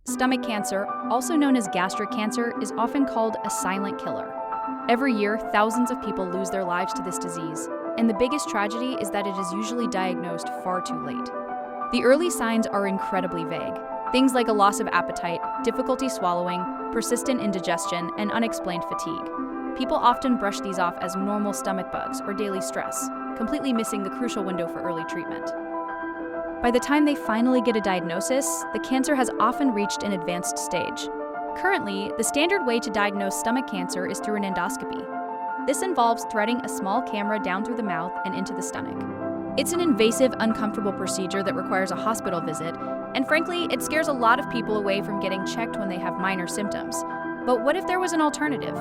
Stomach cancer, also known as gastric cancer, is often called a silent killer. Every year, thousands of people lose their lives to this disease, and the biggest tragedy is that it is usually diagnosed far too late. The early signs are incredibly vague. Things like a loss of appetite, difficulty swallowing, persistent indigestion, and unexplained fatigue. People often brush these off as normal stomach bugs or daily stress, completely missing the crucial window for early treatment. By the time they finally get a diagnosis, the cancer has often reached an advanced stage. Currently, the standard way to diagnose stomach cancer is through an endoscopy. This involves threading a small camera down through the mouth and into the stomach. It's an invasive, uncomfortable procedure that requires a hospital visit, and frankly, it scares a lot of people away from getting checked when they have minor symptoms. But what if there was an alternative?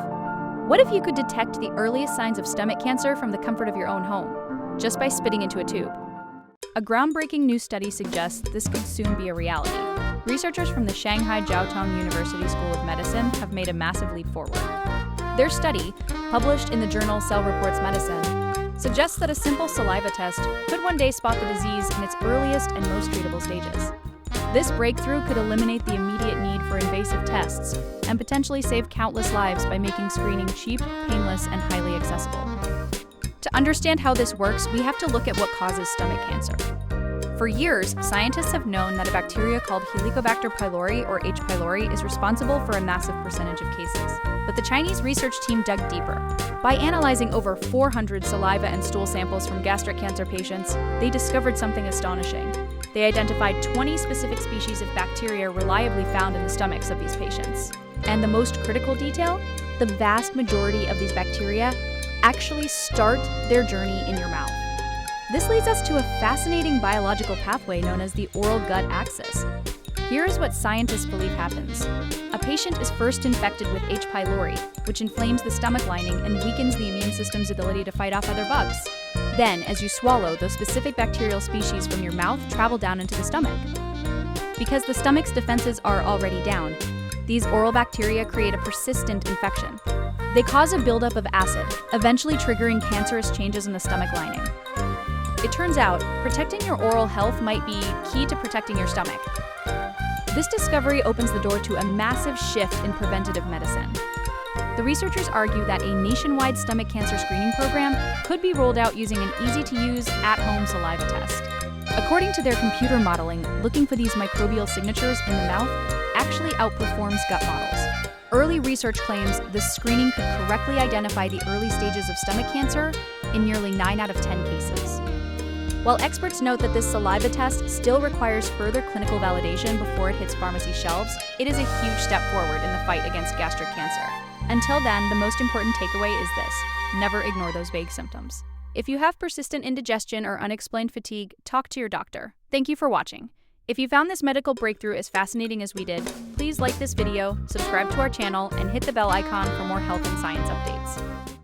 What if you could detect the earliest signs of stomach cancer from the comfort of your own home, just by spitting into a tube? A groundbreaking new study suggests this could soon be a reality. Researchers from the Shanghai Jiao Tong University School of Medicine have made a massive leap forward. Their study, published in the journal Cell Reports Medicine, suggests that a simple saliva test could one day spot the disease in its earliest and most treatable stages. This breakthrough could eliminate the immediate need for invasive tests and potentially save countless lives by making screening cheap, painless, and highly accessible. To understand how this works, we have to look at what causes stomach cancer. For years, scientists have known that a bacteria called Helicobacter pylori, or H. pylori, is responsible for a massive percentage of cases. But the Chinese research team dug deeper. By analyzing over 400 saliva and stool samples from gastric cancer patients, they discovered something astonishing. They identified 20 specific species of bacteria reliably found in the stomachs of these patients. And the most critical detail? The vast majority of these bacteria actually start their journey in your mouth. This leads us to a fascinating biological pathway known as the oral gut axis. Here is what scientists believe happens. A patient is first infected with H. pylori, which inflames the stomach lining and weakens the immune system's ability to fight off other bugs. Then, as you swallow, those specific bacterial species from your mouth travel down into the stomach. Because the stomach's defenses are already down, these oral bacteria create a persistent infection. They cause a buildup of acid, eventually triggering cancerous changes in the stomach lining. It turns out, protecting your oral health might be key to protecting your stomach. This discovery opens the door to a massive shift in preventative medicine. The researchers argue that a nationwide stomach cancer screening program could be rolled out using an easy-to-use, at-home saliva test. According to their computer modeling, looking for these microbial signatures in the mouth actually outperforms gut models. Early research claims this screening could correctly identify the early stages of stomach cancer in nearly 9 out of 10 cases. While experts note that this saliva test still requires further clinical validation before it hits pharmacy shelves, it is a huge step forward in the fight against gastric cancer. Until then, the most important takeaway is this: never ignore those vague symptoms. If you have persistent indigestion or unexplained fatigue, talk to your doctor. Thank you for watching. If you found this medical breakthrough as fascinating as we did, please like this video, subscribe to our channel, and hit the bell icon for more health and science updates.